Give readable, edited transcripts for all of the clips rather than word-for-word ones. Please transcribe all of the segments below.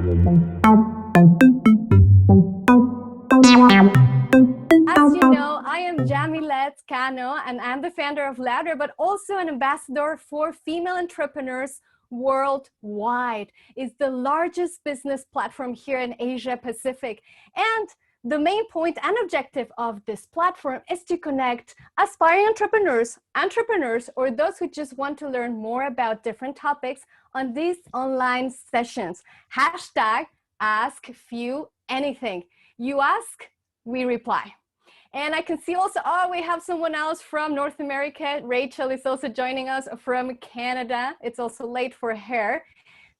As you know, I am Yamilette Cano, and I'm the founder of Ladder, but also an ambassador for female entrepreneurs worldwide. It's the largest business platform here in Asia Pacific. And the main point and objective of this platform is to connect aspiring entrepreneurs, or those who just want to learn more about different topics on these online sessions. Hashtag ask few anything. You ask, we reply. And I can see also, we have someone else from North America. Rachel is also joining us from Canada. It's also late for her.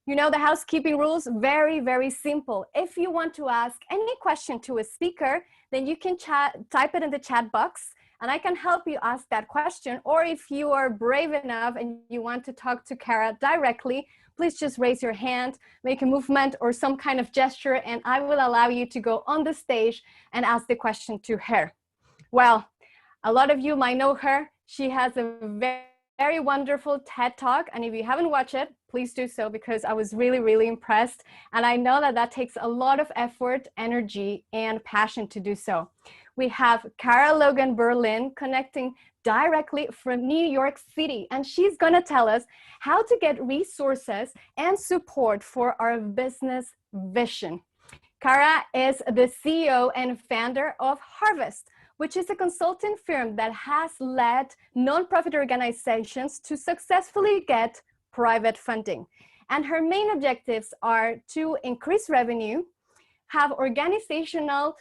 You know, the housekeeping rules, very, very simple. If you want to ask any question to a speaker, then you can type it in the chat box and I can help you ask that question. Or if you are brave enough and you want to talk to Kara directly, please just raise your hand, make a movement or some kind of gesture, and I will allow you to go on the stage and ask the question to her. Well, a lot of you might know her. She has a very wonderful TED Talk, and if you haven't watched it, please do so, because I was really, really impressed. And I know that that takes a lot of effort, energy, and passion to do so. We have Kara Logan Berlin connecting directly from New York City, and she's going to tell us how to get resources and support for our business vision. Kara is the CEO and founder of Harvest, which is a consulting firm that has led nonprofit organizations to successfully get private funding. And her main objectives are to increase revenue, have organizational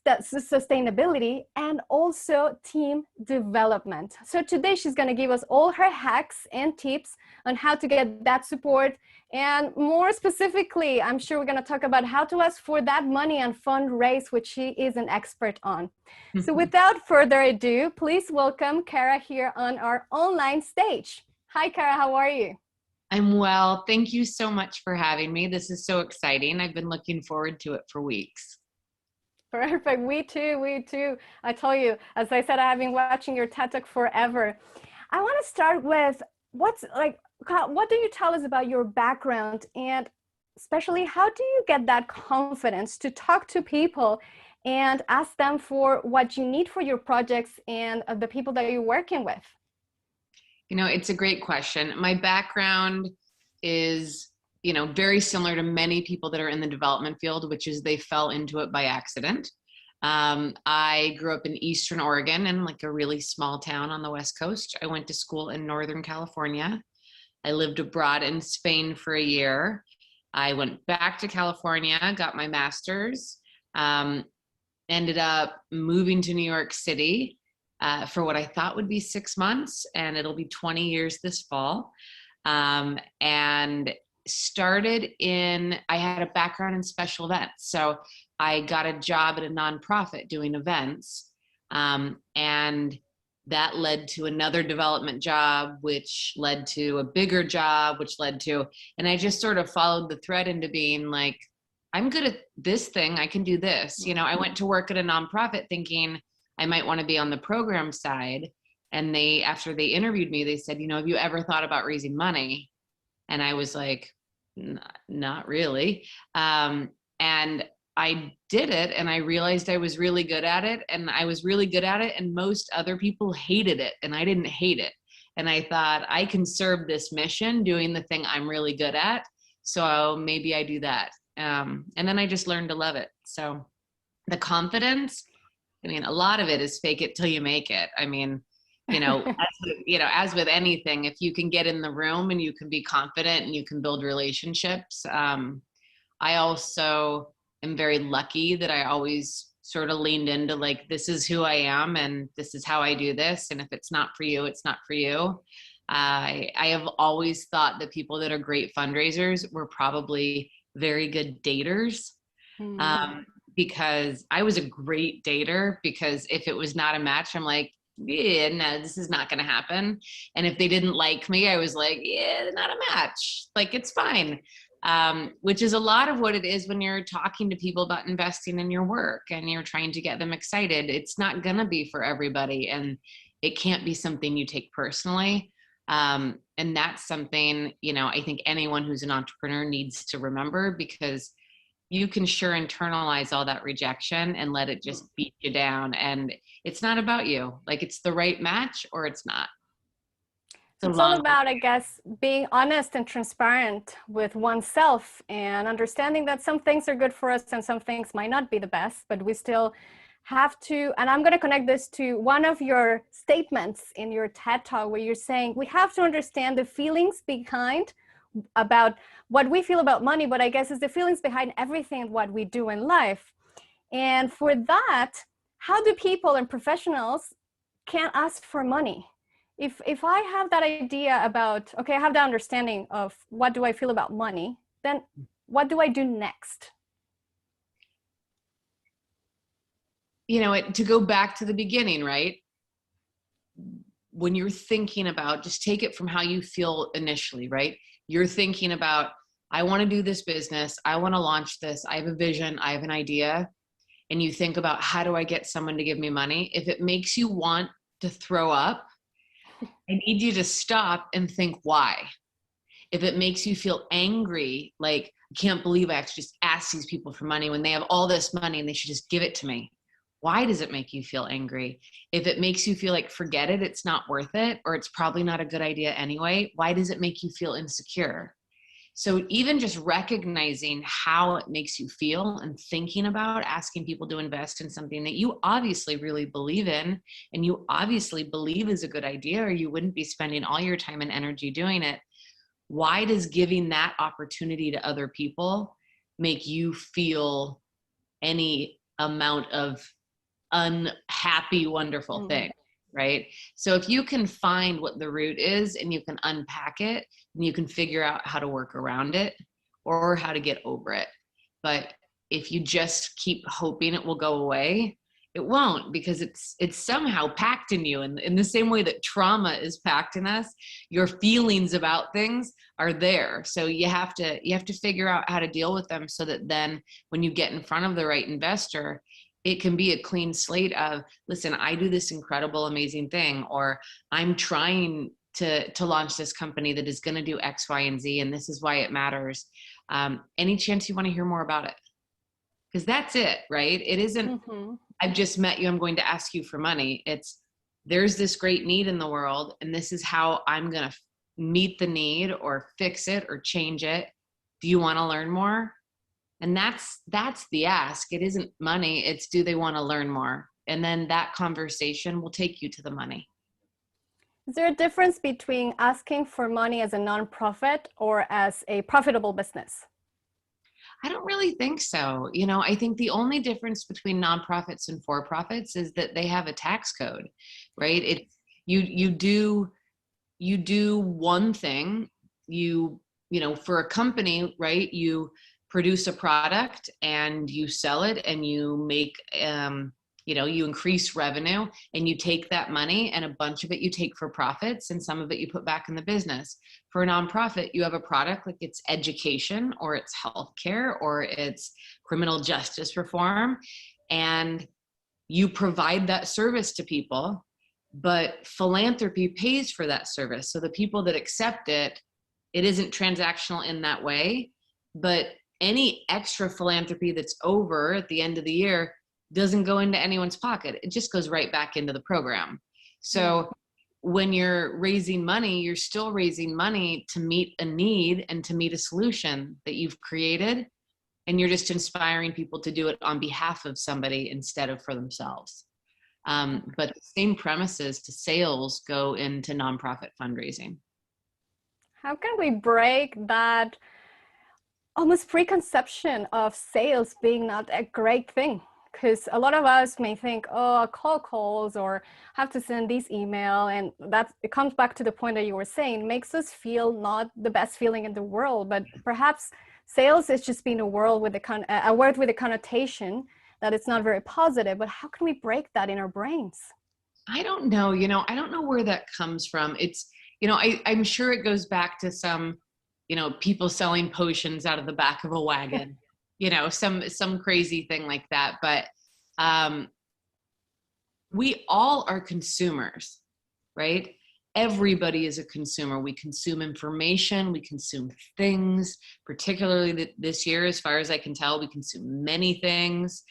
sustainability, and also team development. So today she's going to give us all her hacks and tips on how to get that support. And more specifically, I'm sure we're going to talk about how to ask for that money and fundraise, which she is an expert on. So without further ado, please welcome Kara here on our online stage. Hi, Kara, how are you? I'm well. Thank you so much for having me. This is so exciting. I've been looking forward to it for weeks. Perfect. We too. I tell you, as I said, I have been watching your TED Talk forever. I want to start with what do you tell us about your background, and especially how do you get that confidence to talk to people and ask them for what you need for your projects and the people that you're working with? You know, it's a great question. My background is, very similar to many people that are in the development field, which is they fell into it by accident. I grew up in Eastern Oregon in like a really small town on the West Coast. I went to school in Northern California. I lived abroad in Spain for a year. I went back to California, got my master's, ended up moving to New York City for what I thought would be 6 months, and it'll be 20 years this fall. And I had a background in special events. So I got a job at a nonprofit doing events. And that led to another development job, which led to a bigger job, and I just sort of followed the thread into being like, I'm good at this thing. I can do this. I went to work at a nonprofit thinking I might want to be on the program side. And after they interviewed me, they said, have you ever thought about raising money? And I was like, not really. And I did it, and I realized I was really good at it, and most other people hated it, and I didn't hate it. And I thought, I can serve this mission doing the thing I'm really good at, so maybe I do that. And then I just learned to love it. So the confidence, a lot of it is fake it till you make it. As with anything, if you can get in the room and you can be confident and you can build relationships. I also am very lucky that I always sort of leaned into like, this is who I am and this is how I do this. And if it's not for you, it's not for you. I have always thought that people that are great fundraisers were probably very good daters. Because I was a great dater, because if it was not a match, I'm like, yeah, no, this is not going to happen. And if they didn't like me, I was like, yeah, not a match. Like, it's fine. Which is a lot of what it is when you're talking to people about investing in your work and you're trying to get them excited. It's not going to be for everybody, and it can't be something you take personally. And that's something, I think anyone who's an entrepreneur needs to remember, because you can sure internalize all that rejection and let it just beat you down. And it's not about you. Like, it's the right match or it's not. It's all about, I guess, being honest and transparent with oneself and understanding that some things are good for us and some things might not be the best, but we still have to, and I'm going to connect this to one of your statements in your TED Talk where you're saying we have to understand the feelings behind about what we feel about money, but I guess it's the feelings behind everything what we do in life. And for that, how do people and professionals can ask for money? If I have that idea about, okay, I have that understanding of what do I feel about money, then what do I do next? You know, to go back to the beginning, right? When you're thinking about, just take it from how you feel initially, right? You're thinking about, I want to do this business. I want to launch this. I have a vision. I have an idea. And you think about, how do I get someone to give me money? If it makes you want to throw up, I need you to stop and think why. If it makes you feel angry, like, I can't believe I have to just ask these people for money when they have all this money and they should just give it to me. Why does it make you feel angry? If it makes you feel like, forget it, it's not worth it, or it's probably not a good idea anyway, why does it make you feel insecure? So even just recognizing how it makes you feel and thinking about asking people to invest in something that you obviously really believe in and you obviously believe is a good idea, or you wouldn't be spending all your time and energy doing it. Why does giving that opportunity to other people make you feel any amount of unhappy, wonderful thing? Right? So if you can find what the root is and you can unpack it, and you can figure out how to work around it or how to get over it. But if you just keep hoping it will go away, it won't, because it's somehow packed in you. And in the same way that trauma is packed in us, your feelings about things are there. So you have to figure out how to deal with them so that then when you get in front of the right investor, it can be a clean slate of, listen, I do this incredible, amazing thing, or I'm trying to launch this company that is going to do X, Y, and Z, and this is why it matters. Any chance you want to hear more about it? Because that's it, right? It isn't, I've just met you, I'm going to ask you for money. It's, there's this great need in the world, and this is how I'm going to meet the need or fix it or change it. Do you want to learn more? And that's the ask. It isn't money. It's, do they want to learn more? And then that conversation will take you to the money. Is there a difference between asking for money as a nonprofit or as a profitable business? I don't really think so. You know, I think the only difference between nonprofits and for-profits is that they have a tax code, right? It's, you do one thing, you know, for a company, right? You produce a product and you sell it and you make, you know, you increase revenue and you take that money and a bunch of it you take for profits and some of it you put back in the business. For a nonprofit, you have a product, like it's education or it's healthcare or it's criminal justice reform, and you provide that service to people, but philanthropy pays for that service. So the people that accept it, it isn't transactional in that way, but any extra philanthropy that's over at the end of the year doesn't go into anyone's pocket. It just goes right back into the program. So when you're raising money, you're still raising money to meet a need and to meet a solution that you've created. And you're just inspiring people to do it on behalf of somebody instead of for themselves. But the same premises to sales go into nonprofit fundraising. How can we break that almost preconception of sales being not a great thing? Because a lot of us may think, oh, call calls or have to send these email, and that it comes back to the point that you were saying, makes us feel not the best feeling in the world. But perhaps sales is just being a word with a connotation that it's not very positive. But how can we break that in our brains? I don't know. You know, I don't know where that comes from. It's, you know, I'm sure it goes back to some, you know, people selling potions out of the back of a wagon. You know, some crazy thing like that. But we all are consumers, right? everybody is a consumer. We consume information, we consume things, particularly this year, as far as I can tell, we consume many things.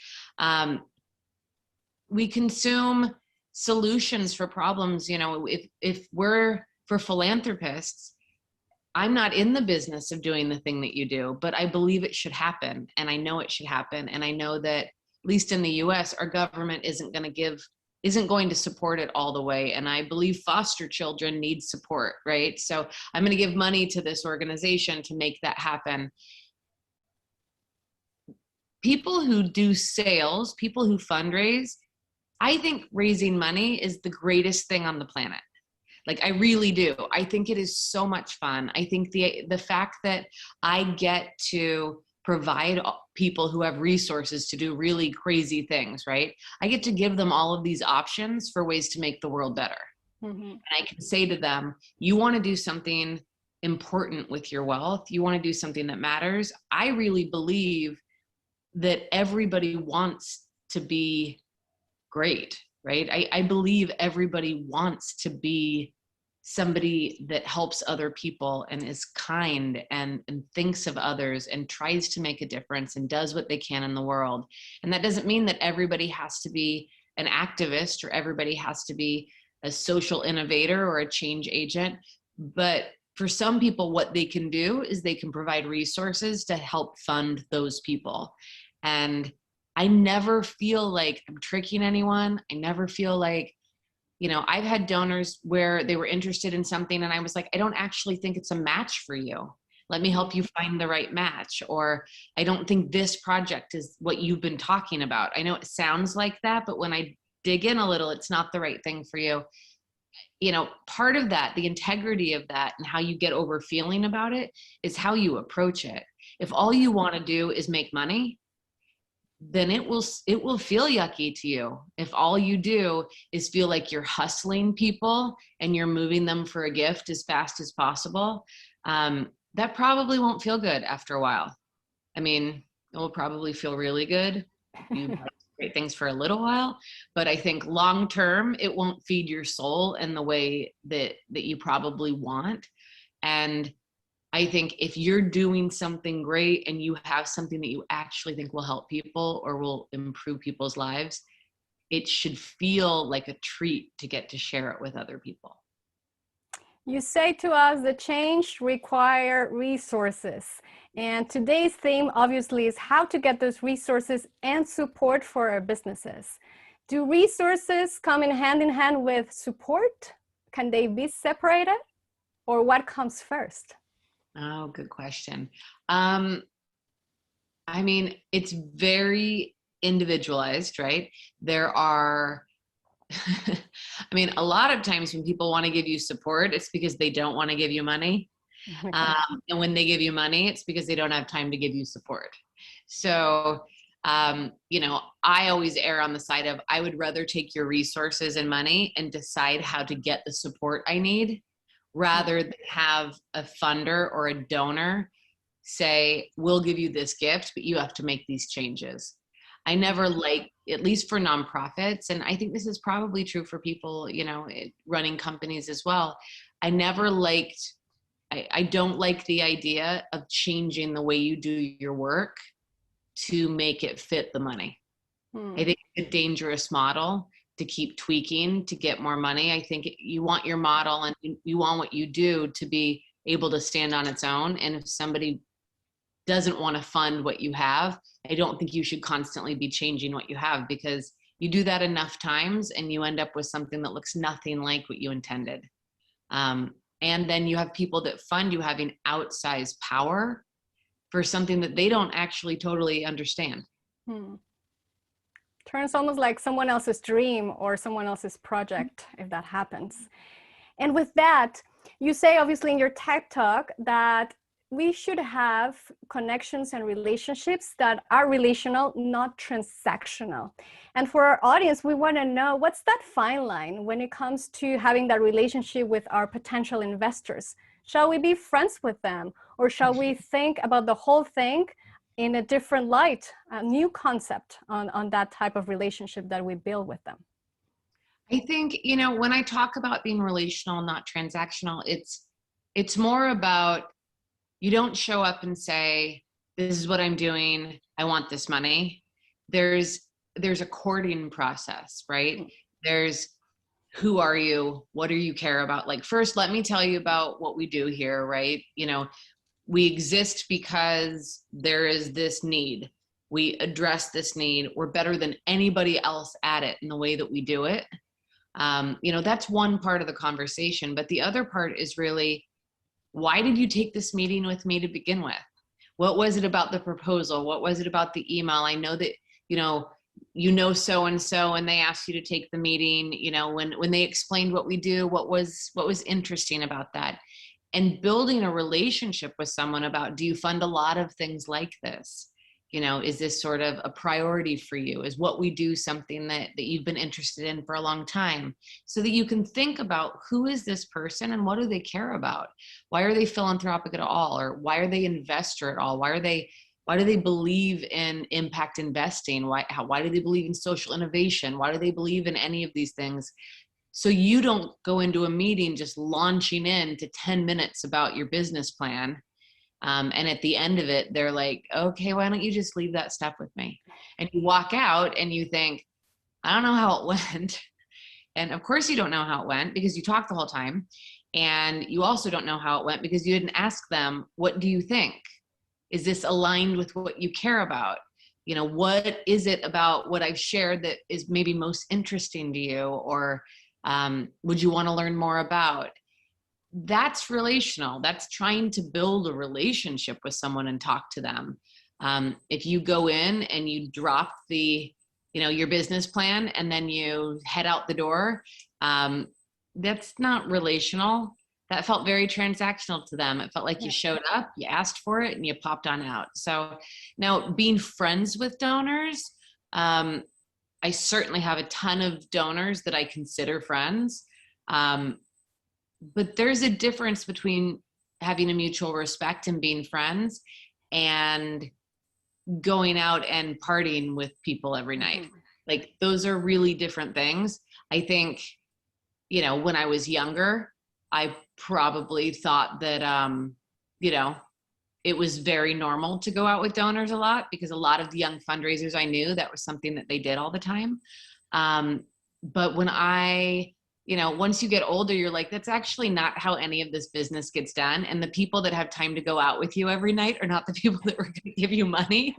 We consume solutions for problems. You know, if we're, for philanthropists, I'm not in the business of doing the thing that you do, but I believe it should happen. And I know it should happen. And I know that, at least in the US, our government isn't going to support it all the way. And I believe foster children need support, right? So I'm going to give money to this organization to make that happen. People who do sales, people who fundraise, I think raising money is the greatest thing on the planet. Like, I really do. I think it is so much fun. I think the fact that I get to provide people who have resources to do really crazy things, right? I get to give them all of these options for ways to make the world better. Mm-hmm. And I can say to them, you want to do something important with your wealth, you want to do something that matters. I really believe that everybody wants to be great, right? I believe everybody wants to be somebody that helps other people and is kind and thinks of others and tries to make a difference and does what they can in the world. And that doesn't mean that everybody has to be an activist or everybody has to be a social innovator or a change agent. But for some people, what they can do is they can provide resources to help fund those people. And I never feel like I'm tricking anyone. I never feel like, you know, I've had donors where they were interested in something and I was like, I don't actually think it's a match for you. Let me help you find the right match. Or I don't think this project is what you've been talking about. I know it sounds like that, but when I dig in a little, it's not the right thing for you. You know, part of that, the integrity of that and how you get over feeling about it is how you approach it. If all you want to do is make money, then it will feel yucky to you. If all you do is feel like you're hustling people and you're moving them for a gift as fast as possible, that probably won't feel good after a while. I mean, it will probably feel really good. You might great things for a little while, but I think long term, it won't feed your soul in the way that you probably want. And I think if you're doing something great and you have something that you actually think will help people or will improve people's lives, it should feel like a treat to get to share it with other people. You say to us that change requires resources. And today's theme obviously is how to get those resources and support for our businesses. Do resources come in hand with support? Can they be separated? Or what comes first? Oh, good question. I mean, it's very individualized, right? There are, I mean, a lot of times when people want to give you support, it's because they don't want to give you money. And when they give you money, it's because they don't have time to give you support. So, you know, I always err on the side of, I would rather take your resources and money and decide how to get the support I need, rather than have a funder or a donor say, we'll give you this gift, but you have to make these changes. I never like, at least for nonprofits, and I think this is probably true for people, you know, running companies as well. I don't like the idea of changing the way you do your work to make it fit the money. I think it's a dangerous model to keep tweaking to get more money. I think you want your model and you want what you do to be able to stand on its own. And if somebody doesn't want to fund what you have, I don't think you should constantly be changing what you have, because you do that enough times and you end up with something that looks nothing like what you intended. And then you have people that fund you having outsized power for something that they don't actually totally understand. Turns almost like someone else's dream or someone else's project if that happens. And with that, you say obviously in your TED Talk that we should have connections and relationships that are relational, not transactional. And for our audience, we want to know, what's that fine line when it comes to having that relationship with our potential investors? Shall we be friends with them, or shall we think about the whole thing in a different light, a new concept on that type of relationship that we build with them? I think, you know, when I talk about being relational, not transactional, it's more about, you don't show up and say, this is what I'm doing, I want this money. There's a courting process, right? There's, who are you? What do you care about? Like, first, let me tell you about what we do here, right? You know, we exist because there is this need. We address this need. We're better than anybody else at it in the way that we do it. You know, that's one part of the conversation. But the other part is really, why did you take this meeting with me to begin with? What was it about the proposal? What was it about the email? I know that, you know, so-and-so, and they asked you to take the meeting, you know, when they explained what we do, what was interesting about that? And building a relationship with someone about, do you fund a lot of things like this? You know, is this sort of a priority for you? Is what we do something that you've been interested in for a long time? So that you can think about, who is this person and what do they care about? Why are they philanthropic at all? Or why are they investor at all? Why do they believe in impact investing? Why do they believe in social innovation? Why do they believe in any of these things? So you don't go into a meeting just launching into 10 minutes about your business plan. And at the end of it, they're like, okay, why don't you just leave that stuff with me? And you walk out and you think, I don't know how it went. And of course you don't know how it went because you talked the whole time. And you also don't know how it went because you didn't ask them, what do you think? Is this aligned with what you care about? You know, what is it about what I've shared that is maybe most interesting to you? Or would you want to learn more about? That's relational. That's trying to build a relationship with someone and talk to them. If you go in and you drop your business plan and then you head out the door, that's not relational. That felt very transactional to them. It felt like you showed up, you asked for it, and you popped on out. So now, being friends with donors, I certainly have a ton of donors that I consider friends. But there's a difference between having a mutual respect and being friends and going out and partying with people every night. Like, those are really different things. I think, when I was younger, I probably thought that, it was very normal to go out with donors a lot, because a lot of the young fundraisers I knew, that was something that they did all the time. But when once you get older, you're like, that's actually not how any of this business gets done. And the people that have time to go out with you every night are not the people that were going to give you money.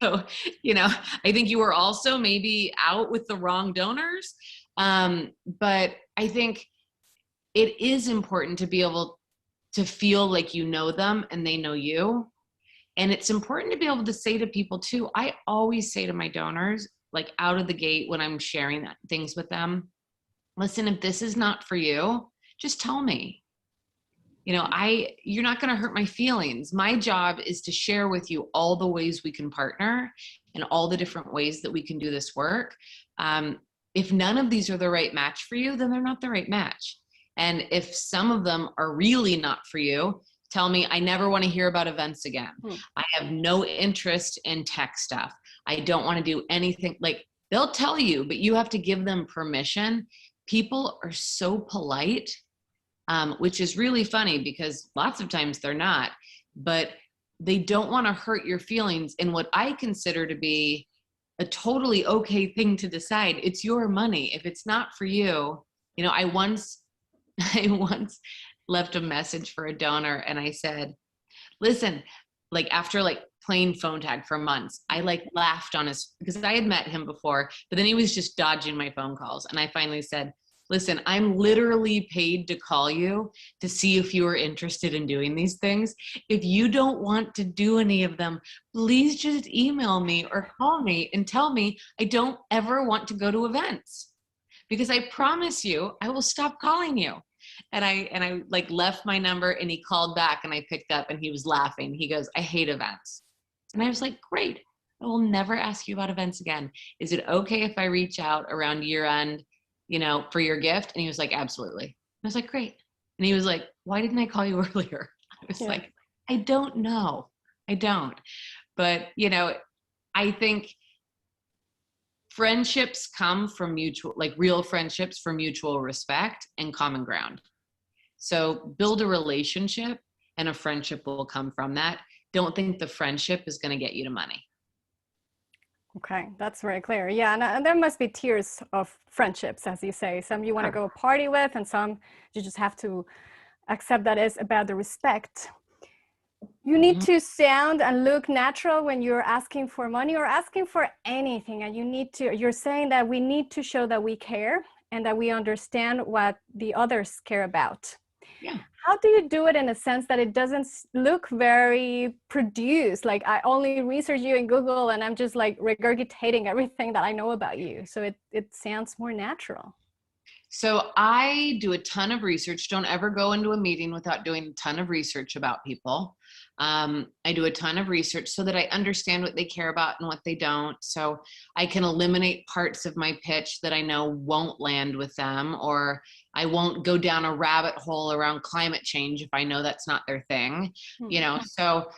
So, I think you were also maybe out with the wrong donors. But I think it is important to be able to feel like you know them and they know you. And it's important to be able to say to people too, I always say to my donors, like out of the gate when I'm sharing things with them, listen, if this is not for you, just tell me. You're not going to hurt my feelings. My job is to share with you all the ways we can partner and all the different ways that we can do this work. If none of these are the right match for you, then they're not the right match. And if some of them are really not for you, tell me. I never want to hear about events again. I have no interest in tech stuff. I don't want to do anything. Like, they'll tell you, but you have to give them permission. People are so polite, which is really funny because lots of times they're not, but they don't want to hurt your feelings in what I consider to be a totally okay thing to decide. It's your money. If it's not for you, I once left a message for a donor and I said, listen, like after playing phone tag for months, I laughed on because I had met him before, but then he was just dodging my phone calls. And I finally said, listen, I'm literally paid to call you to see if you are interested in doing these things. If you don't want to do any of them, please just email me or call me and tell me I don't ever want to go to events, because I promise you, I will stop calling you. And I left my number and he called back and I picked up and he was laughing. He goes, I hate events. And I was like, great. I will never ask you about events again. Is it okay if I reach out around year end, for your gift? And he was like, absolutely. I was like, great. And he was like, why didn't I call you earlier? I was like, I don't know. I don't. But, I think Friendships come from mutual, like real friendships, from mutual respect and common ground. So build a relationship and a friendship will come from that. Don't think the friendship is going to get you to money. Okay, that's very clear. Yeah, and there must be tiers of friendships, as you say. Some you want to go party with, and some you just have to accept that it's about the respect. You need to sound and look natural when you're asking for money or asking for anything. And you're saying that we need to show that we care and that we understand what the others care about. Yeah. How do you do it in a sense that it doesn't look very produced? Like I only research you in Google and I'm just like regurgitating everything that I know about you. So it sounds more natural. So I do a ton of research. Don't ever go into a meeting without doing a ton of research about people. I do a ton of research so that I understand what they care about and what they don't. So I can eliminate parts of my pitch that I know won't land with them, or I won't go down a rabbit hole around climate change if I know that's not their thing, you know? So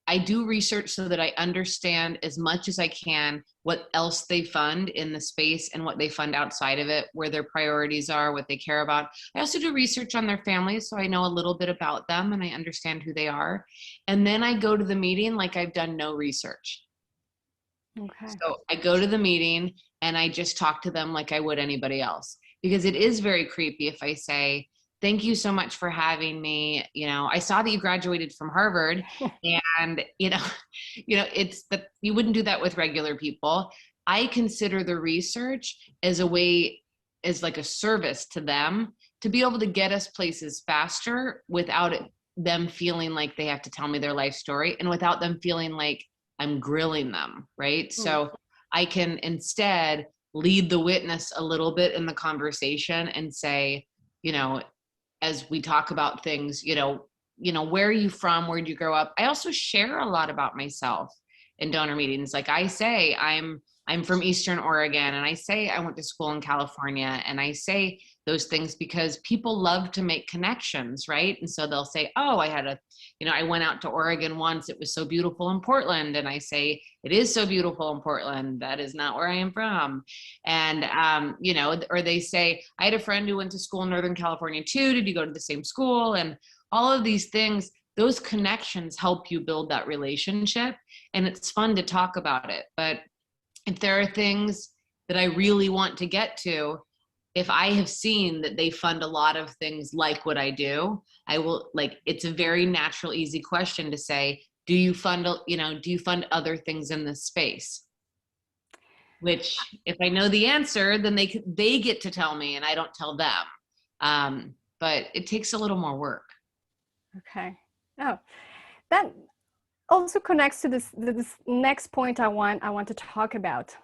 I do research so that I understand as much as I can what else they fund in the space and what they fund outside of it, where their priorities are, what they care about. I also do research on their families, so I know a little bit about them and I understand who they are. And then I go to the meeting like I've done no research. Okay. So I go to the meeting and I just talk to them like I would anybody else, because it is very creepy if I say, thank you so much for having me. You know, I saw that you graduated from Harvard and, it's that you wouldn't do that with regular people. I consider the research as a way, as like a service to them to be able to get us places faster without them feeling like they have to tell me their life story and without them feeling like I'm grilling them, right? So I can instead lead the witness a little bit in the conversation and say, as we talk about things, where are you from? Where did you grow up? I also share a lot about myself in donor meetings. Like I say, I'm from Eastern Oregon, and I say I went to school in California, and I say those things because people love to make connections, right? And so they'll say, oh, I went out to Oregon once. It was so beautiful in Portland. And I say, it is so beautiful in Portland. That is not where I am from. And, or they say, I had a friend who went to school in Northern California too. Did you go to the same school? And all of these things, those connections help you build that relationship. And it's fun to talk about it. But if there are things that I really want to get to, if I have seen that they fund a lot of things like what I do, I will, it's a very natural, easy question to say, do you fund other things in this space? Which, if I know the answer, then they get to tell me and I don't tell them. But it takes a little more work. Okay. Oh, that also connects to this next point I want to talk about.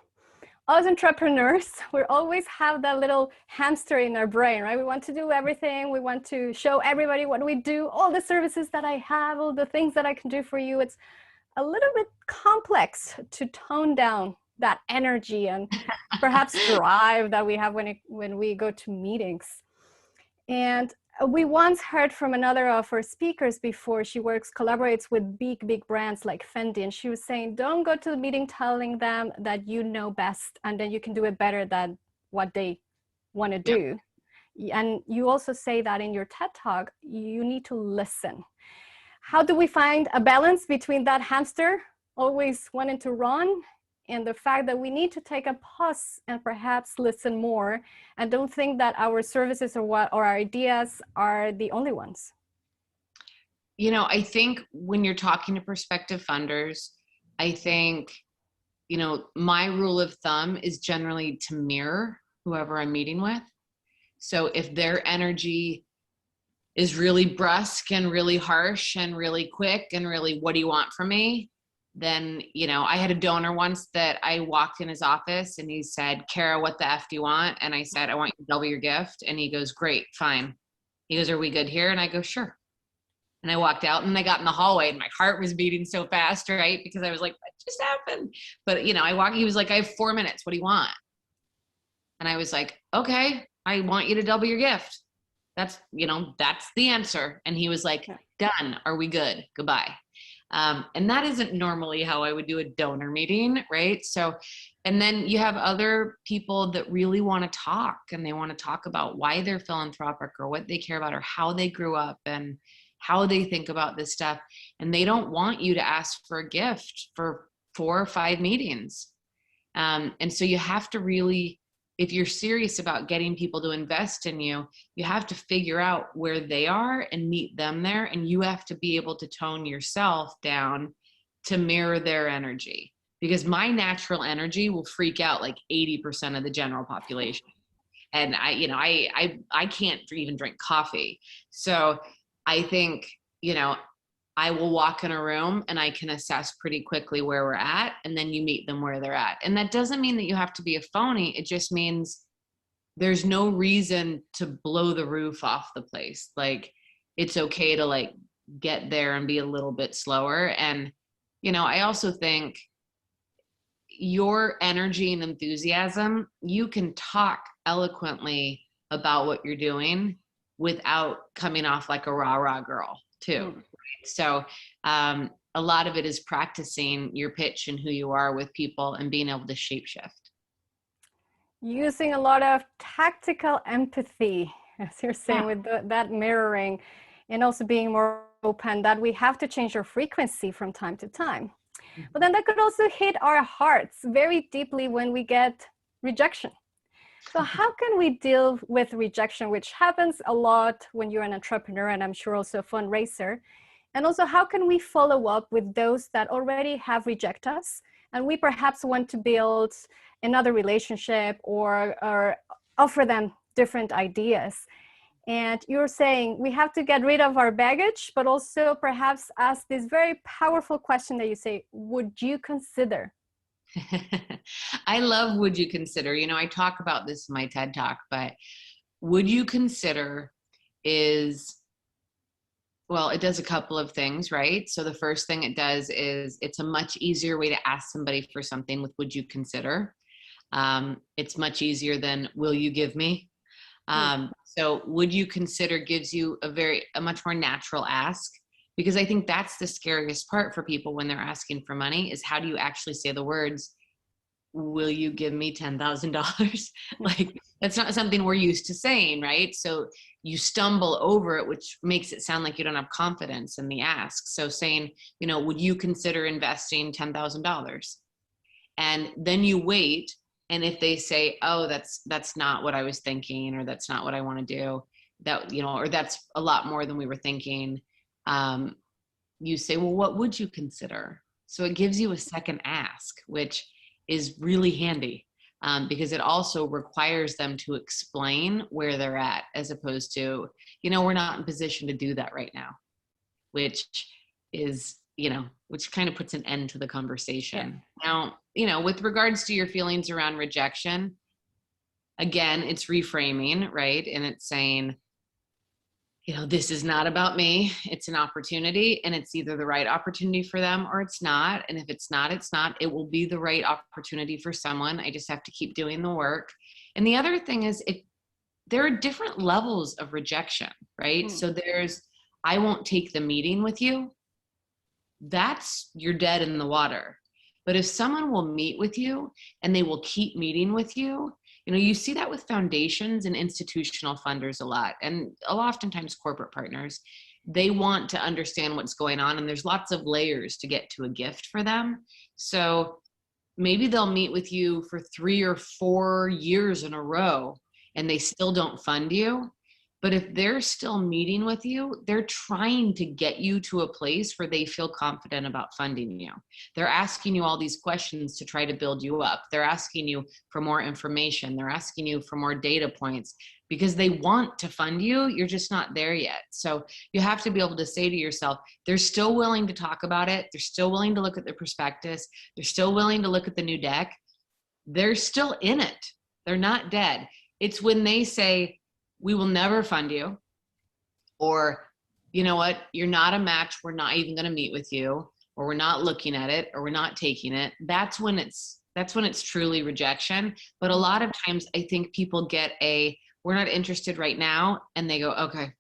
Us entrepreneurs, we always have that little hamster in our brain, right? We want to do everything. We want to show everybody what we do, all the services that I have, all the things that I can do for you. It's a little bit complex to tone down that energy and perhaps drive that we have when we go to meetings. And we once heard from another of our speakers before. She collaborates with big brands like Fendi, and she was saying, don't go to the meeting telling them that you know best and then you can do it better than what they want to do. And you also say that in your TED Talk, you need to listen. How do we find a balance between that hamster always wanting to run and the fact that we need to take a pause and perhaps listen more and don't think that our services or our ideas are the only ones? I think when you're talking to prospective funders, I think, my rule of thumb is generally to mirror whoever I'm meeting with. So if their energy is really brusque and really harsh and really quick and really, what do you want from me? Then, I had a donor once that I walked in his office and he said, Kara, what the F do you want? And I said, I want you to double your gift. And he goes, great, fine. He goes, are we good here? And I go, sure. And I walked out and I got in the hallway and my heart was beating so fast, right? Because I was like, what just happened? But, he was like, I have 4 minutes. What do you want? And I was like, okay, I want you to double your gift. That's the answer. And he was like, done. Are we good? Goodbye. And that isn't normally how I would do a donor meeting, right? So, and then you have other people that really want to talk, and they want to talk about why they're philanthropic or what they care about or how they grew up and how they think about this stuff. And they don't want you to ask for a gift for 4 or 5 meetings. And so you have to really, if you're serious about getting people to invest in you, you have to figure out where they are and meet them there. And you have to be able to tone yourself down to mirror their energy, because my natural energy will freak out like 80% of the general population. And I can't even drink coffee. So I think, I will walk in a room and I can assess pretty quickly where we're at, and then you meet them where they're at. And that doesn't mean that you have to be a phony. It just means there's no reason to blow the roof off the place. Like, it's okay to like get there and be a little bit slower. And, I also think your energy and enthusiasm, you can talk eloquently about what you're doing without coming off like a rah-rah girl too. So a lot of it is practicing your pitch and who you are with people and being able to shapeshift. Using a lot of tactical empathy, as you're saying, with that mirroring, and also being more open that we have to change our frequency from time to time. But then that could also hit our hearts very deeply when we get rejection. So how can we deal with rejection, which happens a lot when you're an entrepreneur, and I'm sure also a fundraiser? And also, how can we follow up with those that already have rejected us, and we perhaps want to build another relationship or offer them different ideas? And you're saying we have to get rid of our baggage, but also perhaps ask this very powerful question that you say, would you consider? I love would you consider. I talk about this in my TED Talk, but would you consider is, well, it does a couple of things, right? So the first thing it does is it's a much easier way to ask somebody for something with would you consider. It's much easier than will you give me? So would you consider gives you a much more natural ask, because I think that's the scariest part for people when they're asking for money is how do you actually say the words, will you give me $10,000? Like, that's not something we're used to saying, right? So you stumble over it, which makes it sound like you don't have confidence in the ask. So saying, would you consider investing $10,000? And then you wait. And if they say, oh, that's not what I was thinking, or that's not what I want to do, that, or that's a lot more than we were thinking, you say, well, what would you consider? So it gives you a second ask, which is really handy, because it also requires them to explain where they're at, as opposed to, we're not in position to do that right now, which is, which kind of puts an end to the conversation. Yeah. Now, with regards to your feelings around rejection, again, it's reframing, right? And it's saying, this is not about me. It's an opportunity, and it's either the right opportunity for them or it's not. And if it's not, it's not. It will be the right opportunity for someone. I just have to keep doing the work. And the other thing is, there are different levels of rejection, right? So there's, I won't take the meeting with you. That's, you're dead in the water. But if someone will meet with you and they will keep meeting with you, you see that with foundations and institutional funders a lot, and oftentimes corporate partners, they want to understand what's going on, and there's lots of layers to get to a gift for them. So maybe they'll meet with you for 3 or 4 years in a row and they still don't fund you. But if they're still meeting with you, they're trying to get you to a place where they feel confident about funding you. They're asking you all these questions to try to build you up. They're asking you for more information. They're asking you for more data points because they want to fund you. You're just not there yet. So you have to be able to say to yourself, they're still willing to talk about it. They're still willing to look at the prospectus. They're still willing to look at the new deck. They're still in it. They're not dead. It's when they say, we will never fund you, or, you know what, you're not a match, we're not even going to meet with you, or we're not looking at it, or we're not taking it. That's when it's truly rejection. But a lot of times I think people get we're not interested right now, and they go, okay,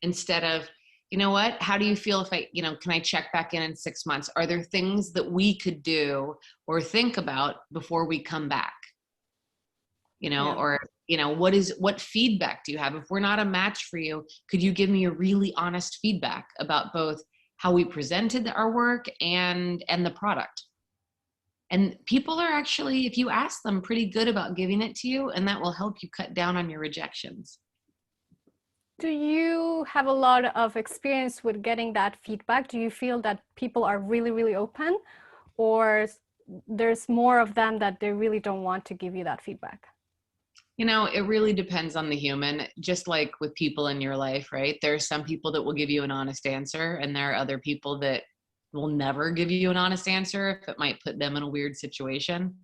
instead of, you know what, how do you feel if I, can I check back in 6 months? Are there things that we could do or think about before we come back? Yeah. Or, what feedback do you have? If we're not a match for you, could you give me a really honest feedback about both how we presented our work and the product? And people are actually, if you ask them, pretty good about giving it to you, and that will help you cut down on your rejections. Do you have a lot of experience with getting that feedback? Do you feel that people are really, really open, or there's more of them that they really don't want to give you that feedback? It really depends on the human, just like with people in your life, right? There are some people that will give you an honest answer, and there are other people that will never give you an honest answer if it might put them in a weird situation.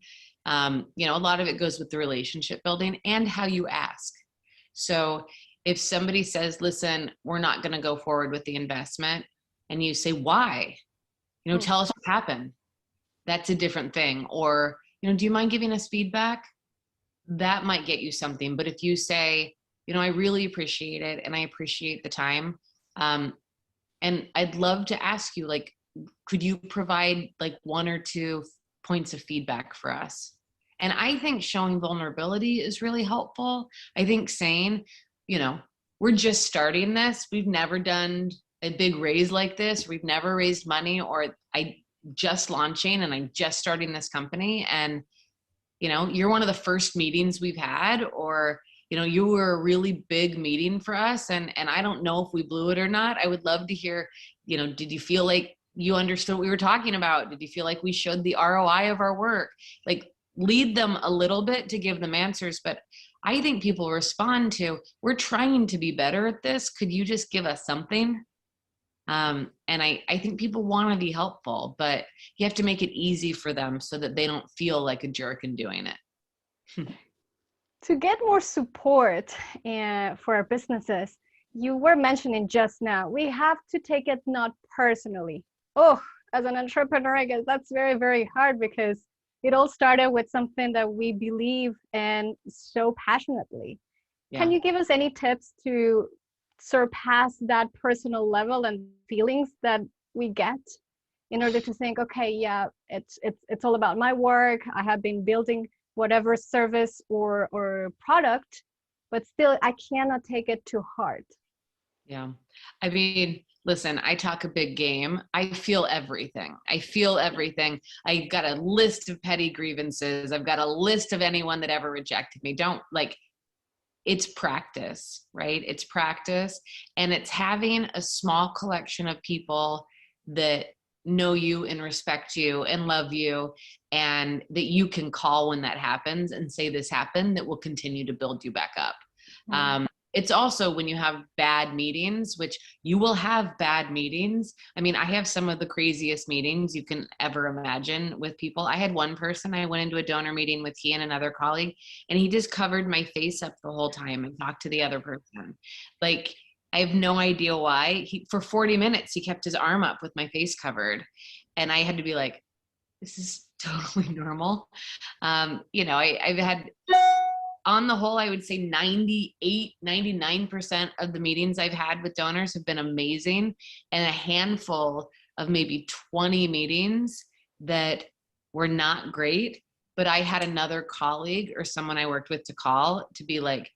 A lot of it goes with the relationship building and how you ask. So if somebody says, listen, we're not going to go forward with the investment, and you say, why? Tell us what happened. That's a different thing. Or, do you mind giving us feedback? That might get you something. But if you say, I really appreciate it, and I appreciate the time, and I'd love to ask you, like, could you provide like 1 or 2 points of feedback for us? And I think showing vulnerability is really helpful. I think saying, we're just starting this. We've never done a big raise like this. We've never raised money, or I just launching and I'm just starting this company. And, you're one of the first meetings we've had, or, you were a really big meeting for us. And I don't know if we blew it or not. I would love to hear, did you feel like you understood what we were talking about? Did you feel like we showed the ROI of our work? Like, lead them a little bit to give them answers. But I think people respond to, we're trying to be better at this. Could you just give us something? And I think people want to be helpful, but you have to make it easy for them so that they don't feel like a jerk in doing it. To get more support for our businesses, you were mentioning just now, we have to take it not personally. Oh, as an entrepreneur, I guess that's very, very hard, because it all started with something that we believe in so passionately. Yeah. Can you give us any tips to surpass that personal level and feelings that we get in order to think, okay, yeah, it's all about my work. I have been building whatever service or product, but still I cannot take it to heart. Yeah. I mean, listen, I talk a big game. I feel everything. I've got a list of petty grievances. I've got a list of anyone that ever rejected me. It's practice, right? It's practice. And it's having a small collection of people that know you and respect you and love you, and that you can call when that happens and say, this happened, that will continue to build you back up. Mm-hmm. It's also when you have bad meetings, which you will have bad meetings. I mean, I have some of the craziest meetings you can ever imagine with people. I had one person, I went into a donor meeting with he and another colleague, and he just covered my face up the whole time and talked to the other person. Like, I have no idea why. For 40 minutes, he kept his arm up with my face covered. And I had to be like, this is totally normal. I've had, on the whole, I would say 98, 99% of the meetings I've had with donors have been amazing, and a handful of maybe 20 meetings that were not great. But I had another colleague or someone I worked with to call to be like,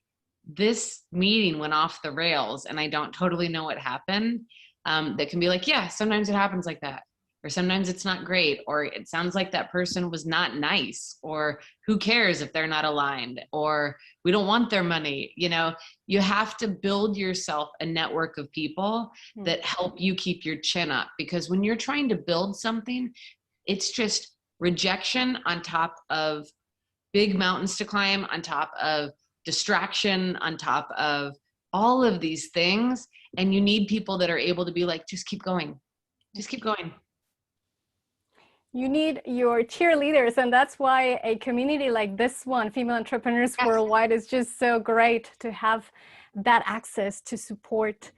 this meeting went off the rails and I don't totally know what happened. That can be like, yeah, sometimes it happens like that. Or sometimes it's not great, or it sounds like that person was not nice, or who cares if they're not aligned, or we don't want their money. You have to build yourself a network of people that help you keep your chin up, because when you're trying to build something, it's just rejection on top of big mountains to climb, on top of distraction, on top of all of these things. And you need people that are able to be like, just keep going. Just keep going. You need your cheerleaders, and that's why a community like this one, Female Entrepreneurs Worldwide, is just so great to have that access to support.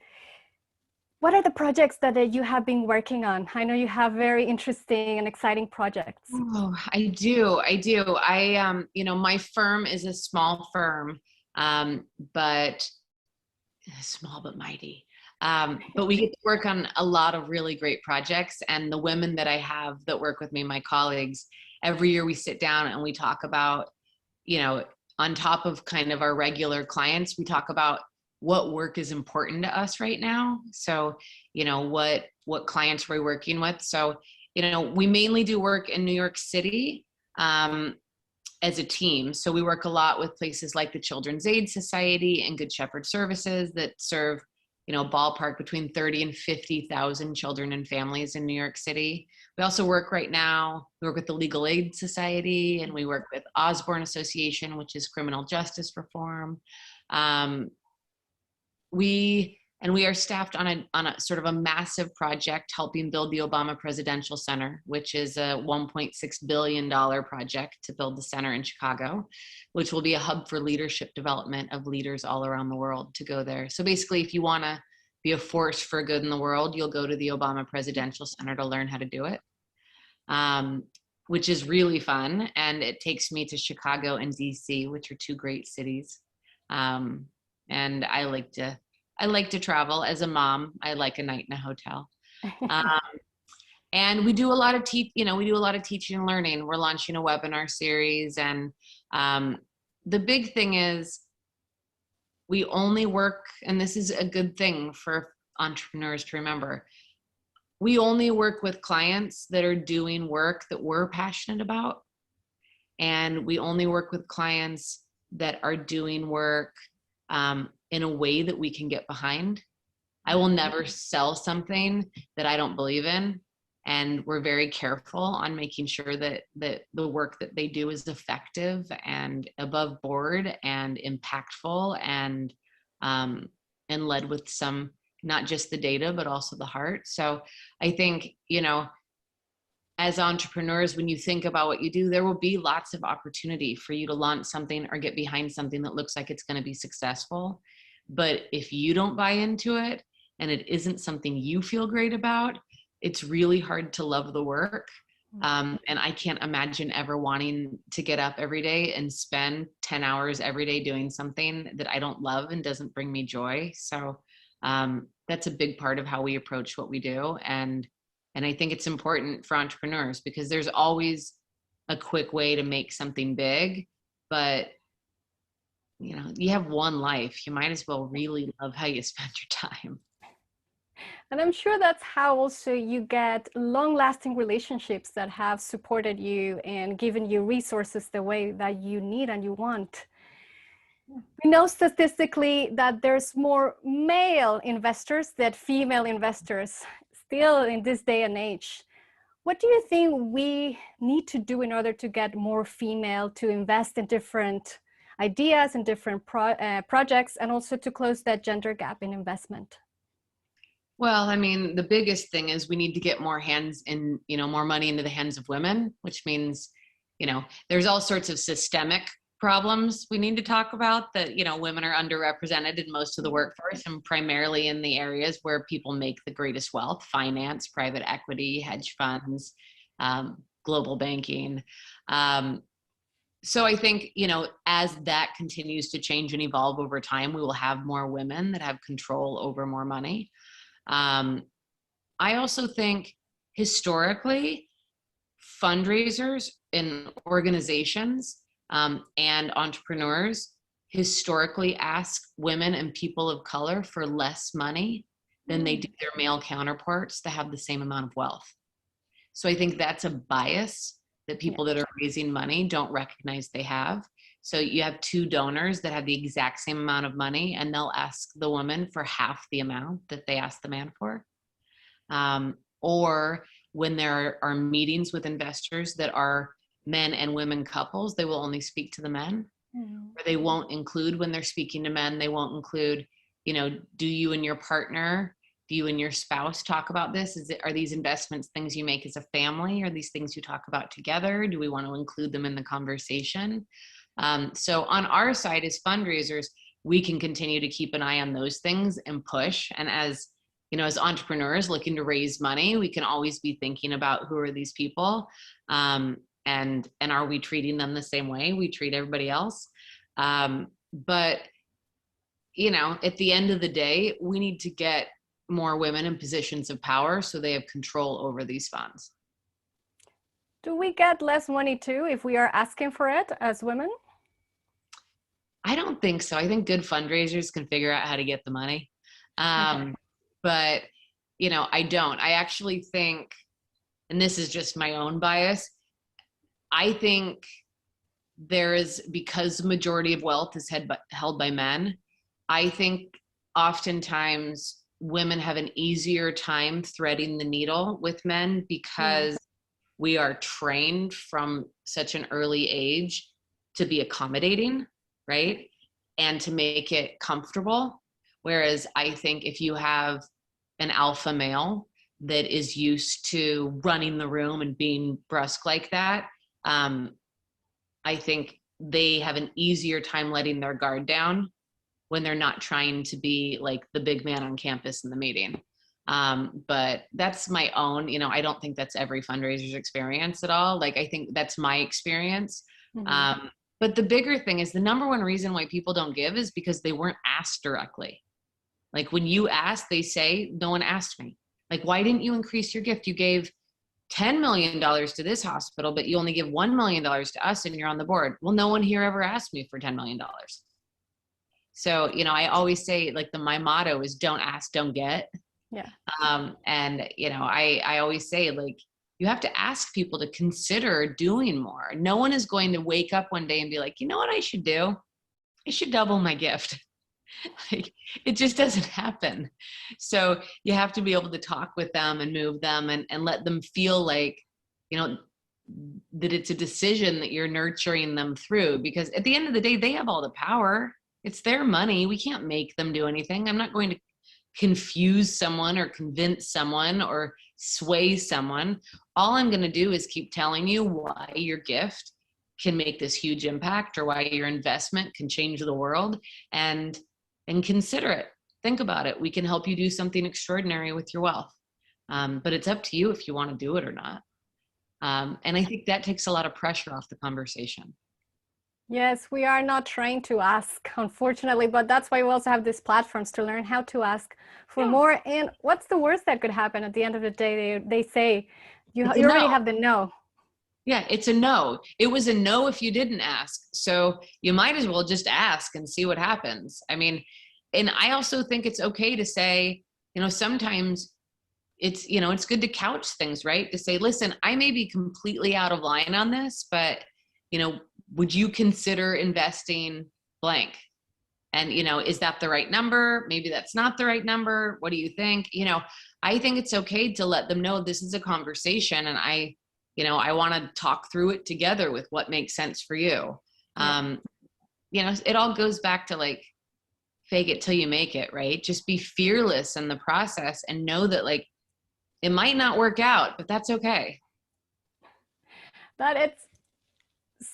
What are the projects that you have been working on? I know you have very interesting and exciting projects. Oh, I do. My firm is a small firm, but small but mighty. But we get to work on a lot of really great projects. And the women that I have that work with me, my colleagues, every year we sit down and we talk about, you know, on top of kind of our regular clients, we talk about what work is important to us right now. So, you know, what clients we're working with. So, you know, we mainly do work in New York City as a team. So we work a lot with places like the Children's Aid Society and Good Shepherd Services that serve, you know, ballpark between 30 and 50,000 children and families in New York City. We also work right now, we work with the Legal Aid Society, and we work with Osborne Association, which is criminal justice reform. We are staffed on a sort of a massive project helping build the Obama Presidential Center, which is a $1.6 billion project to build the center in Chicago, which will be a hub for leadership development of leaders all around the world to go there. So basically, if you want to be a force for good in the world, you'll go to the Obama Presidential Center to learn how to do it, which is really fun. And it takes me to Chicago and DC, which are two great cities. And I like to travel. As a mom, I like a night in a hotel. And we do a lot of teaching and learning. We're launching a webinar series. And the big thing is we only work, and this is a good thing for entrepreneurs to remember, we only work with clients that are doing work that we're passionate about. And we only work with clients that are doing work in a way that we can get behind. I will never sell something that I don't believe in. And we're very careful on making sure that the work that they do is effective and above board and impactful and led with some, not just the data, but also the heart. So I think, you know, as entrepreneurs, when you think about what you do, there will be lots of opportunity for you to launch something or get behind something that looks like it's going to be successful. But if you don't buy into it and it isn't something you feel great about, it's really hard to love the work. And I can't imagine ever wanting to get up every day and spend 10 hours every day doing something that I don't love and doesn't bring me joy. So that's a big part of how we approach what we do. And I think it's important for entrepreneurs because there's always a quick way to make something big, but you know, you have one life. You might as well really love how you spend your time. And I'm sure that's how also you get long-lasting relationships that have supported you and given you resources the way that you need and you want. We know statistically that there's more male investors than female investors still in this day and age. What do you think we need to do in order to get more female to invest in different ideas and different projects, and also to close that gender gap in investment? Well, I mean, the biggest thing is we need to get more hands in, you know, more money into the hands of women, which means, you know, there's all sorts of systemic problems we need to talk about that, you know, women are underrepresented in most of the workforce and primarily in the areas where people make the greatest wealth: finance, private equity, hedge funds, global banking. So I think, you know, as that continues to change and evolve over time, we will have more women that have control over more money. I also think historically, fundraisers in organizations and entrepreneurs historically ask women and people of color for less money than they do their male counterparts to have the same amount of wealth. So I think that's a bias that people that are raising money don't recognize they have. So you have two donors that have the exact same amount of money and they'll ask the woman for half the amount that they ask the man for. Or when there are meetings with investors that are men and women couples, they will only speak to the men. Or they won't include, when they're speaking to men, they won't include, you know, do you and your partner, do you and your spouse talk about this? Are these investments things you make as a family? Are these things you talk about together? Do we want to include them in the conversation? So on our side as fundraisers, we can continue to keep an eye on those things and push. And as, you know, as entrepreneurs looking to raise money, we can always be thinking about who are these people, and are we treating them the same way we treat everybody else? But, you know, at the end of the day, we need to get more women in positions of power so they have control over these funds. Do we get less money too if we are asking for it as women? I don't think so. I think good fundraisers can figure out how to get the money. But, you know, I don't. I actually think, and this is just my own bias, I think there is, because the majority of wealth is held by men, I think oftentimes women have an easier time threading the needle with men because we are trained from such an early age to be accommodating, right? And to make it comfortable. Whereas I think if you have an alpha male that is used to running the room and being brusque like that, I think they have an easier time letting their guard down when they're not trying to be like the big man on campus in the meeting. But that's my own, you know, I don't think that's every fundraiser's experience at all. Like, I think that's my experience. But the bigger thing is the number one reason why people don't give is because they weren't asked directly. Like when you ask, they say, no one asked me. Like, why didn't you increase your gift? You gave $10 million to this hospital, but you only give $1 million to us and you're on the board. Well, no one here ever asked me for $10 million. So, you know, I always say, like, my motto is don't ask, don't get. Yeah. And, you know, I always say, like, you have to ask people to consider doing more. No one is going to wake up one day and be like, you know what I should do? I should double my gift. Like, it just doesn't happen. So you have to be able to talk with them and move them and let them feel like, you know, that it's a decision that you're nurturing them through, because at the end of the day, they have all the power. It's their money. We can't make them do anything. I'm not going to confuse someone or convince someone or sway someone. All I'm going to do is keep telling you why your gift can make this huge impact or why your investment can change the world, and consider it. Think about it. We can help you do something extraordinary with your wealth. But it's up to you if you want to do it or not. And I think that takes a lot of pressure off the conversation. Yes, we are not trained to ask, unfortunately, but that's why we also have these platforms to learn how to ask for more. And what's the worst that could happen at the end of the day? They say you already have the no. Yeah, it's a no. It was a no if you didn't ask. So you might as well just ask and see what happens. I mean, and I also think it's okay to say, you know, sometimes it's, you know, it's good to couch things, right? To say, listen, I may be completely out of line on this, but, you know, would you consider investing blank? And, you know, is that the right number? Maybe that's not the right number. What do you think? You know, I think it's okay to let them know this is a conversation, and I want to talk through it together with what makes sense for you. You know, it all goes back to, like, fake it till you make it, right? Just be fearless in the process and know that, like, it might not work out, but that's okay. That it's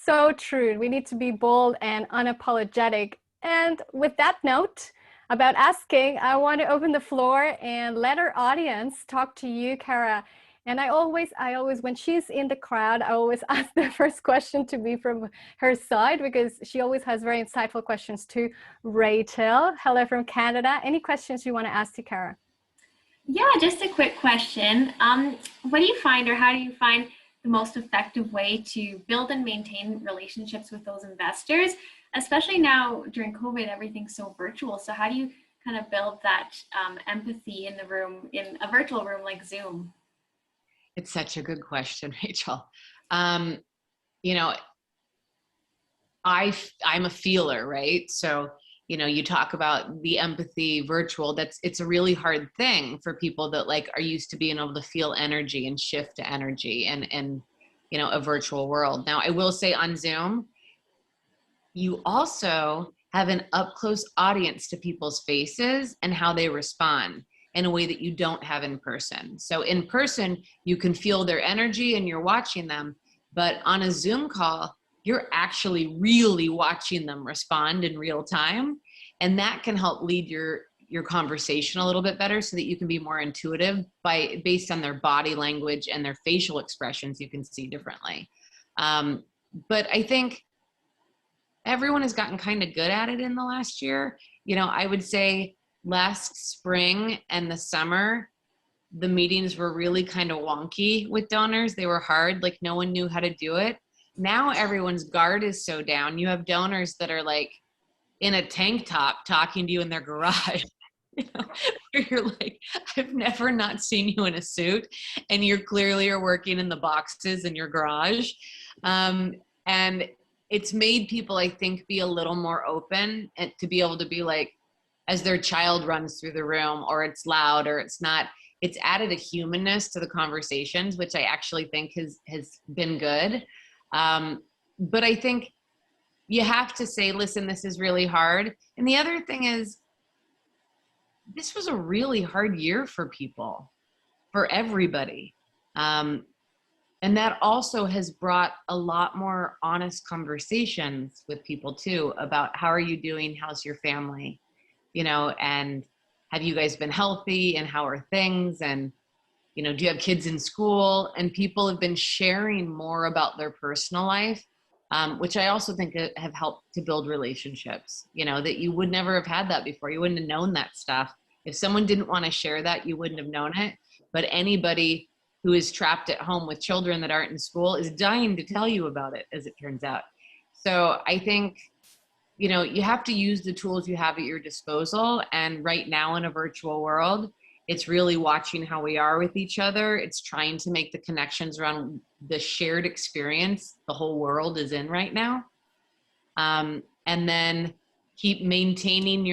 so true. We need to be bold and unapologetic. And with that note about asking, I want to open the floor and let our audience talk to you, Kara. And I always, when she's in the crowd, I always ask the first question to be from her side, because she always has very insightful questions too. Rachel, hello from Canada. Any questions you want to ask to Kara? Yeah, just a quick question. What do you find, or how do you find the most effective way to build and maintain relationships with those investors, especially now during COVID, everything's so virtual. So how do you kind of build that empathy in the room, in a virtual room like Zoom? It's such a good question, Rachel. You know, I'm a feeler, right? So, you know, you talk about the empathy virtual, it's a really hard thing for people that, like, are used to being able to feel energy and shift to energy and, you know, a virtual world. Now, I will say on Zoom, you also have an up close audience to people's faces and how they respond in a way that you don't have in person. So in person, you can feel their energy and you're watching them, but on a Zoom call, you're actually really watching them respond in real time. And that can help lead your conversation a little bit better, so that you can be more intuitive based on their body language and their facial expressions. You can see differently. But I think everyone has gotten kind of good at it in the last year. You know, I would say last spring and the summer, the meetings were really kind of wonky with donors. They were hard, like no one knew how to do it. Now everyone's guard is so down. You have donors that are like in a tank top talking to you in their garage. You know, where you're like, I've never not seen you in a suit, and you're clearly are working in the boxes in your garage. And it's made people, I think, be a little more open and to be able to be like, as their child runs through the room, or it's loud or it's not, it's added a humanness to the conversations, which I actually think has been good. But I think you have to say, listen, this is really hard. And the other thing is, this was a really hard year for people, for everybody. And that also has brought a lot more honest conversations with people too, about how are you doing? How's your family? You know, and have you guys been healthy, and how are things? And, you know, do you have kids in school? And people have been sharing more about their personal life, which I also think have helped to build relationships, you know, that you would never have had that before. You wouldn't have known that stuff. If someone didn't want to share that, you wouldn't have known it. But anybody who is trapped at home with children that aren't in school is dying to tell you about it, as it turns out. So I think, you know, you have to use the tools you have at your disposal. And right now in a virtual world, it's really watching how we are with each other. It's trying to make the connections around the shared experience the whole world is in right now. And then keep maintaining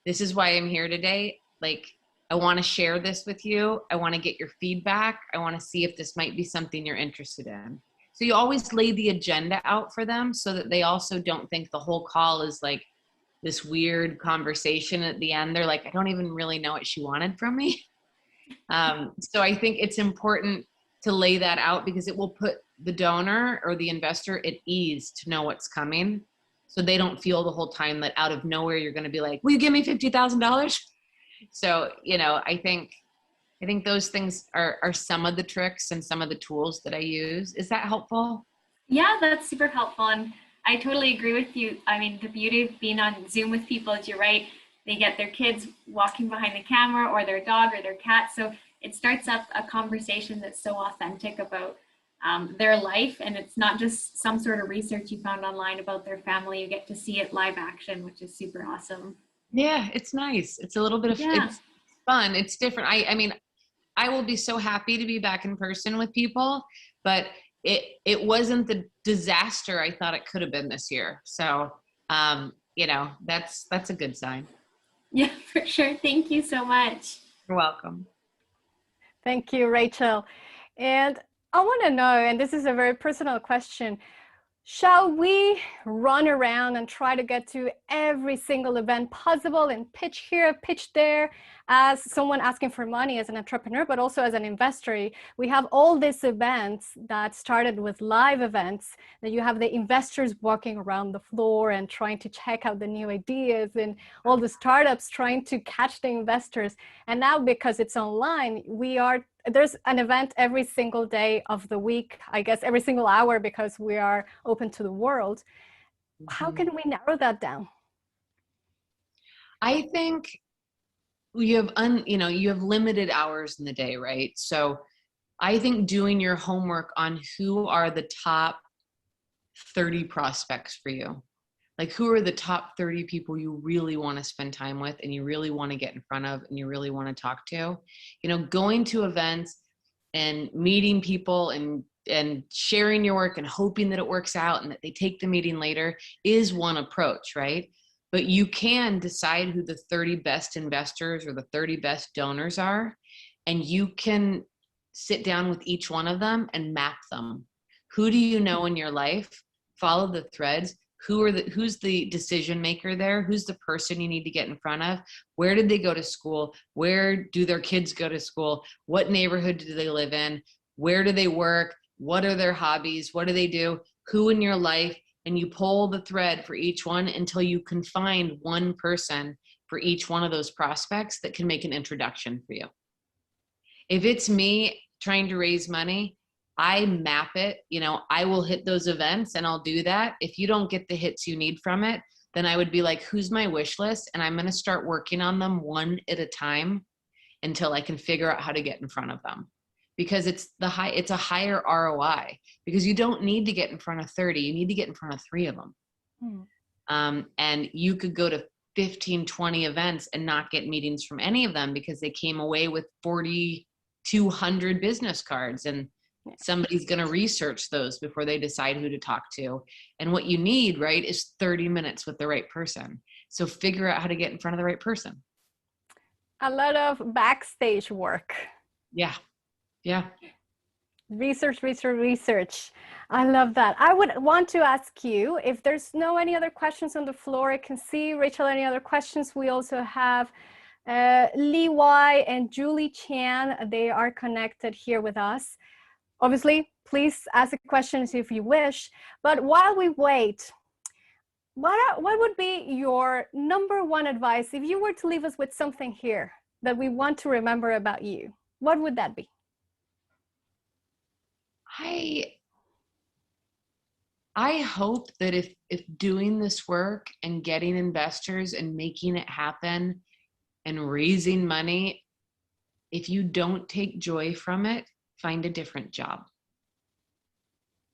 this is why I'm here today. Like, I want to share this with you. I want to get your feedback. I want to see if this might be something you're interested in. So you always lay the agenda out for them so that they also don't think the whole call is like this weird conversation at the end. They're like, I don't even really know what she wanted from me. So I think it's important to lay that out, because it will put the donor or the investor at ease to know what's coming. So they don't feel the whole time that out of nowhere, you're going to be like, will you give me $50,000? So, you know, I think those things are some of the tricks and some of the tools that I use. Is that helpful? Yeah, that's super helpful. And I totally agree with you. I mean, the beauty of being on Zoom with people is, you're right, they get their kids walking behind the camera, or their dog or their cat. So it starts up a conversation that's so authentic about their life. And it's not just some sort of research you found online about their family. You get to see it live action, which is super awesome. Yeah, it's nice. It's a little bit of, it's fun. It's different. I mean, I will be so happy to be back in person with people, but it wasn't the disaster I thought it could have been this year. So, you know, that's a good sign. Yeah, for sure. Thank you so much. You're welcome. Thank you, Rachel. And I want to know, and this is a very personal question, shall we run around and try to get to every single event possible and pitch here, pitch there, as someone asking for money as an entrepreneur, but also as an investor? We have all these events that started with live events, that you have the investors walking around the floor and trying to check out the new ideas, and all the startups trying to catch the investors. And now, because it's online, there's an event every single day of the week, I guess every single hour, because we are open to the world. How can we narrow that down? I think you have limited hours in the day, right? So I think doing your homework on who are the top 30 prospects for you. Like, who are the top 30 people you really want to spend time with, and you really want to get in front of, and you really want to talk to? You know, going to events and meeting people and sharing your work and hoping that it works out and that they take the meeting later is one approach, right? But you can decide who the 30 best investors or the 30 best donors are, and you can sit down with each one of them and map them. Who do you know in your life? Follow the threads. Who's the decision maker there? Who's the person you need to get in front of? Where did they go to school? Where do their kids go to school? What neighborhood do they live in? Where do they work? What are their hobbies? What do they do? Who in your life? And you pull the thread for each one until you can find one person for each one of those prospects that can make an introduction for you. If it's me trying to raise money, I map it. You know, I will hit those events and I'll do that. If you don't get the hits you need from it, then I would be like, who's my wish list? And I'm going to start working on them one at a time until I can figure out how to get in front of them. Because it's a higher ROI, because you don't need to get in front of 30, you need to get in front of 3 of them. And you could go to 15, 20 events and not get meetings from any of them because they came away with 4,200 business cards, and somebody's going to research those before they decide who to talk to. And what you need, right, is 30 minutes with the right person. So figure out how to get in front of the right person. A lot of backstage work. Yeah. Yeah. Research. I love that. I would want to ask you, if there's any other questions on the floor. I can see, Rachel, any other questions? We also have Lee Y and Julie Chan. They are connected here with us. Obviously, please ask the questions if you wish. But while we wait, what would be your number one advice if you were to leave us with something here that we want to remember about you? What would that be? I hope that if doing this work and getting investors and making it happen and raising money, if you don't take joy from it, find a different job.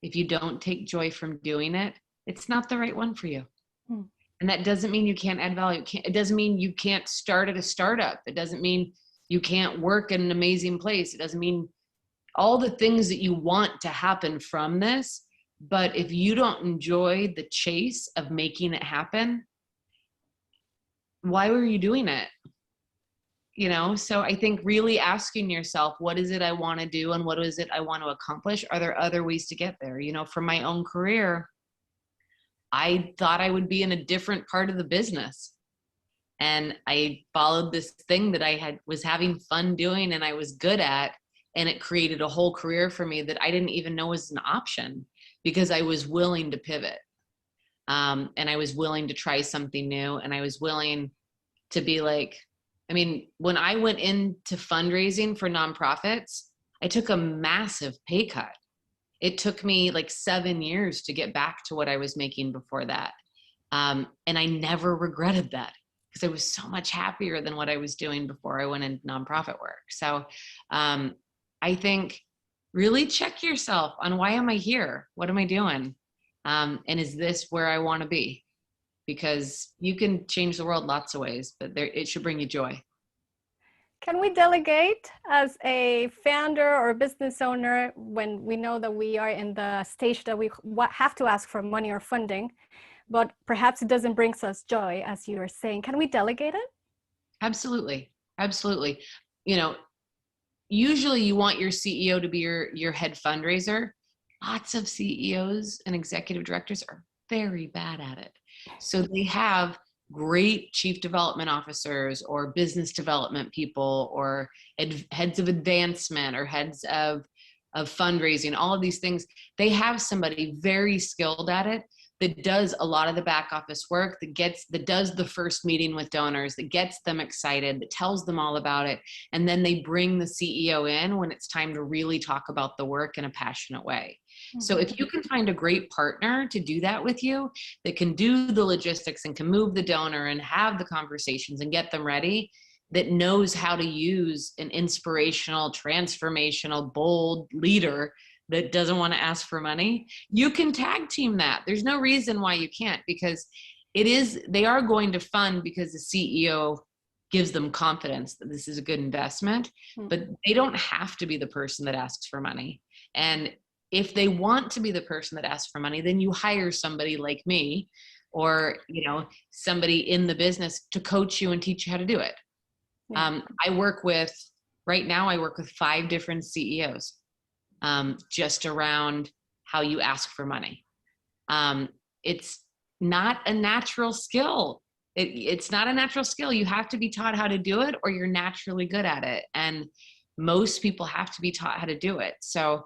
If you don't take joy from doing it, it's not the right one for you. And that doesn't mean you can't add value. It doesn't mean you can't start at a startup. It doesn't mean you can't work in an amazing place. It doesn't mean all the things that you want to happen from this. But if you don't enjoy the chase of making it happen, why were you doing it? You know, so I think really asking yourself, what is it I want to do and what is it I want to accomplish? Are there other ways to get there? You know, for my own career, I thought I would be in a different part of the business. And I followed this thing that I was having fun doing and I was good at. And it created a whole career for me that I didn't even know was an option, because I was willing to pivot. And I was willing to try something new. And I was willing to be like, I mean, when I went into fundraising for nonprofits, I took a massive pay cut. It took me like 7 years to get back to what I was making before that. And I never regretted that, because I was so much happier than what I was doing before I went into nonprofit work. So I think really check yourself on, why am I here? What am I doing? And is this where I want to be? Because you can change the world lots of ways, but it should bring you joy. Can we delegate as a founder or business owner when we know that we are in the stage that we have to ask for money or funding, but perhaps it doesn't bring us joy, as you are saying? Can we delegate it? Absolutely. Absolutely. You know, usually you want your CEO to be your head fundraiser. Lots of CEOs and executive directors are very bad at it. So they have great chief development officers or business development people or heads of advancement or heads of fundraising, all of these things. They have somebody very skilled at it that does a lot of the back office work, that does the first meeting with donors, that gets them excited, that tells them all about it. And then they bring the CEO in when it's time to really talk about the work in a passionate way. Mm-hmm. So if you can find a great partner to do that with you, that can do the logistics and can move the donor and have the conversations and get them ready, that knows how to use an inspirational, transformational, bold leader that doesn't want to ask for money, you can tag team that. There's no reason why you can't, because they are going to fund because the CEO gives them confidence that this is a good investment, but they don't have to be the person that asks for money. And if they want to be the person that asks for money, then you hire somebody like me or, you know, somebody in the business to coach you and teach you how to do it. Yeah. Right now I work with 5 different CEOs. Just around how you ask for money. It's not a natural skill. It's not a natural skill. You have to be taught how to do it or you're naturally good at it. And most people have to be taught how to do it. So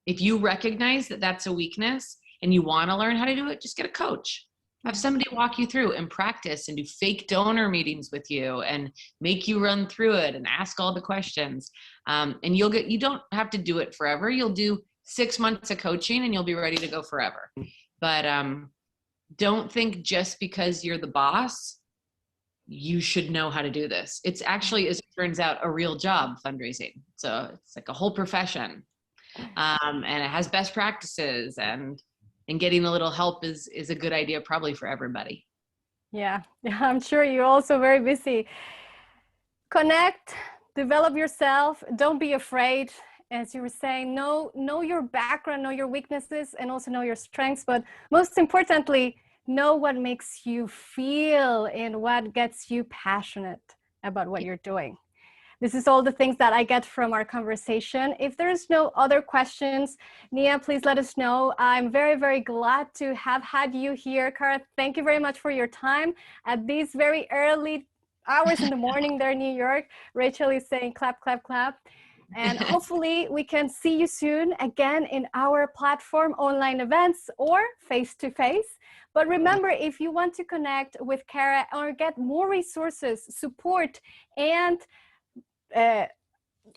if you recognize that that's a weakness and you want to learn how to do it, just get a coach. Have somebody walk you through and practice and do fake donor meetings with you and make you run through it and ask all the questions. And you don't have to do it forever. You'll do 6 months of coaching and you'll be ready to go forever. But don't think just because you're the boss, you should know how to do this. It's actually, as it turns out, a real job, fundraising. So it's like a whole profession. And it has best practices, and getting a little help is a good idea probably for everybody. Yeah, I'm sure you're also very busy. Connect, develop yourself. Don't be afraid. As you were saying, know your background, know your weaknesses, and also know your strengths. But most importantly, know what makes you feel and what gets you passionate about what you're doing. This is all the things that I get from our conversation. If there's no other questions, Nia, please let us know. I'm very, very glad to have had you here. Kara, thank you very much for your time at these very early hours in the morning there in New York. Rachel is saying clap, clap, clap. And hopefully we can see you soon again in our platform, online events or face-to-face. But remember, if you want to connect with Kara or get more resources, support, and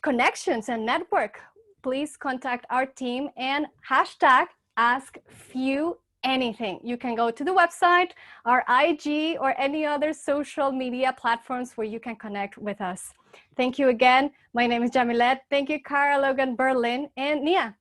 connections and network, please contact our team and hashtag #AskFewAnything. You can go to the website, our IG, or any other social media platforms where you can connect with us. Thank you again. My name is Yamilette. Thank you, Kara Logan Berlin and Nia.